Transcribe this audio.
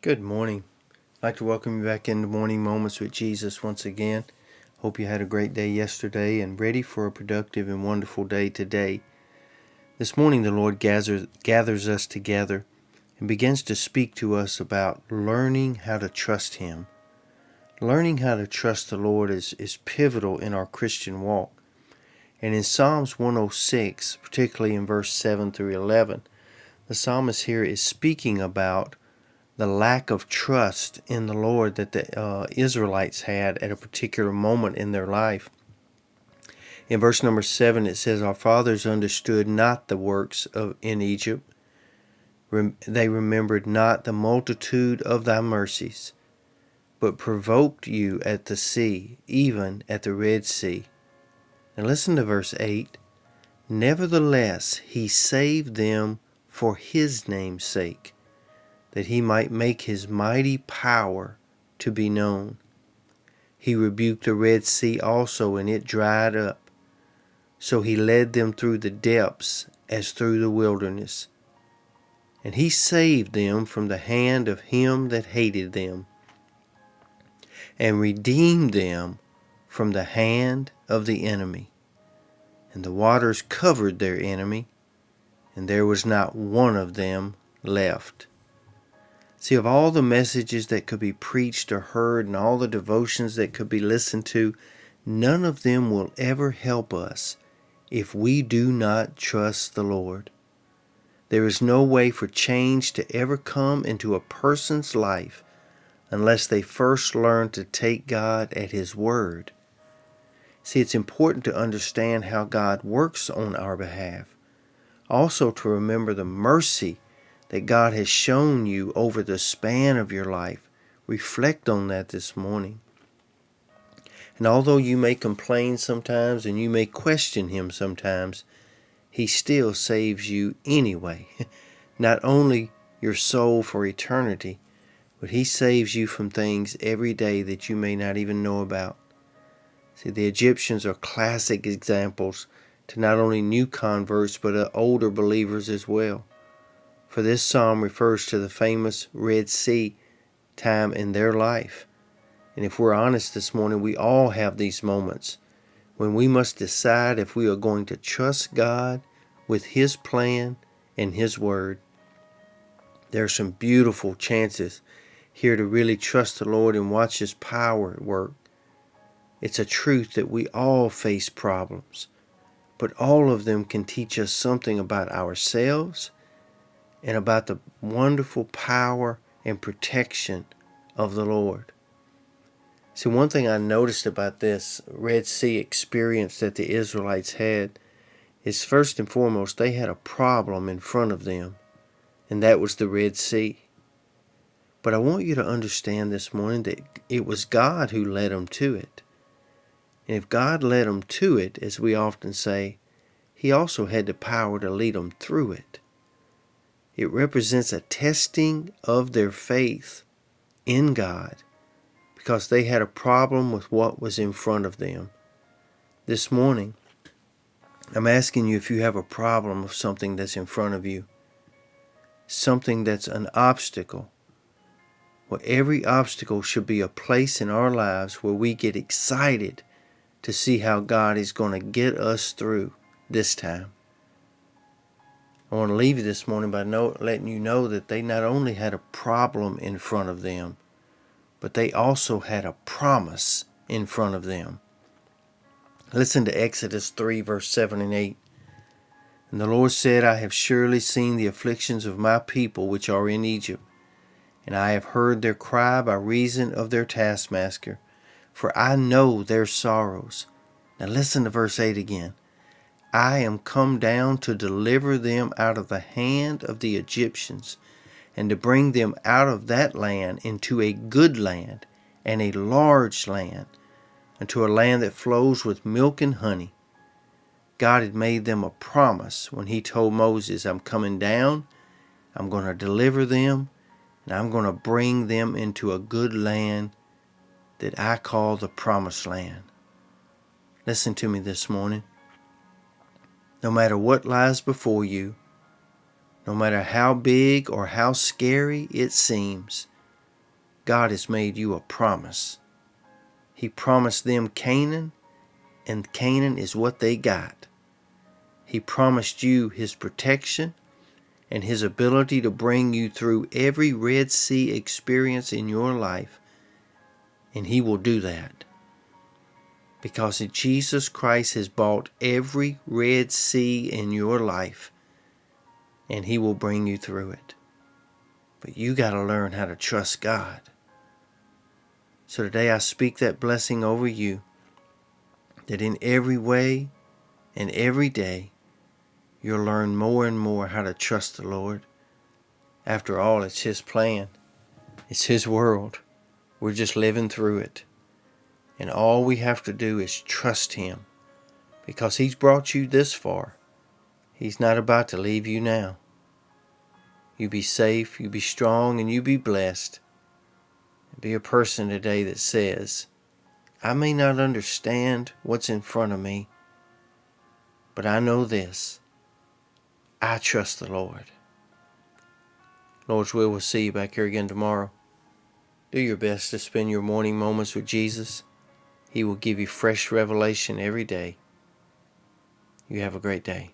Good morning. I'd like to welcome you back into Morning Moments with Jesus once again. Hope you had a great day yesterday and ready for a productive and wonderful day today. This morning the Lord gathers us together and begins to speak to us about learning how to trust Him. Learning how to trust the Lord is pivotal in our Christian walk. And in Psalms 106, particularly in verse 7 through 11, the psalmist here is speaking about the lack of trust in the Lord that the Israelites had at a particular moment in their life. In verse number 7 it says, "Our fathers understood not the works in Egypt. They remembered not the multitude of thy mercies, but provoked you at the sea, even at the Red Sea." Now listen to verse 8. "Nevertheless he saved them for his name's sake, that he might make his mighty power to be known. He rebuked the Red Sea also, and it dried up. So he led them through the depths as through the wilderness. And he saved them from the hand of him that hated them, and redeemed them from the hand of the enemy. And the waters covered their enemy, and there was not one of them left." See, of all the messages that could be preached or heard and all the devotions that could be listened to, none of them will ever help us if we do not trust the Lord. There is no way for change to ever come into a person's life unless they first learn to take God at His word. See, it's important to understand how God works on our behalf. Also to remember the mercy that God has shown you over the span of your life. Reflect on that this morning. And although you may complain sometimes and you may question Him sometimes, He still saves you anyway. Not only your soul for eternity, but He saves you from things every day that you may not even know about. See, the Egyptians are classic examples to not only new converts but older believers as well. For this psalm refers to the famous Red Sea time in their life. And if we're honest this morning, we all have these moments when we must decide if we are going to trust God with His plan and His word. There are some beautiful chances here to really trust the Lord and watch His power at work. It's a truth that we all face problems, but all of them can teach us something about ourselves and about the wonderful power and protection of the Lord. See, one thing I noticed about this Red Sea experience that the Israelites had is, first and foremost, they had a problem in front of them, and that was the Red Sea. But I want you to understand this morning that it was God who led them to it. And if God led them to it, as we often say, He also had the power to lead them through it. It represents a testing of their faith in God because they had a problem with what was in front of them. This morning, I'm asking you if you have a problem of something that's in front of you, something that's an obstacle. Well, every obstacle should be a place in our lives where we get excited to see how God is going to get us through this time. I want to leave you this morning by letting you know that they not only had a problem in front of them, but they also had a promise in front of them. Listen to Exodus 3, verse 7 and 8. "And the Lord said, I have surely seen the afflictions of my people which are in Egypt, and I have heard their cry by reason of their taskmaster, for I know their sorrows." Now listen to verse 8 again. "I am come down to deliver them out of the hand of the Egyptians, and to bring them out of that land into a good land and a large land, unto a land that flows with milk and honey." God had made them a promise when He told Moses, "I'm coming down, I'm going to deliver them, and I'm going to bring them into a good land that I call the Promised Land." Listen to me this morning. No matter what lies before you, no matter how big or how scary it seems, God has made you a promise. He promised them Canaan, and Canaan is what they got. He promised you His protection and His ability to bring you through every Red Sea experience in your life, and He will do that. Because Jesus Christ has bought every Red Sea in your life, and He will bring you through it. But you got to learn how to trust God. So today I speak that blessing over you, that in every way and every day you'll learn more and more how to trust the Lord. After all, it's His plan. It's His world. We're just living through it. And all we have to do is trust Him, because He's brought you this far. He's not about to leave you now. You be safe, you be strong, and you be blessed. Be a person today that says, I may not understand what's in front of me, but I know this. I trust the Lord. Lord's will, we'll see you back here again tomorrow. Do your best to spend your morning moments with Jesus. He will give you fresh revelation every day. You have a great day.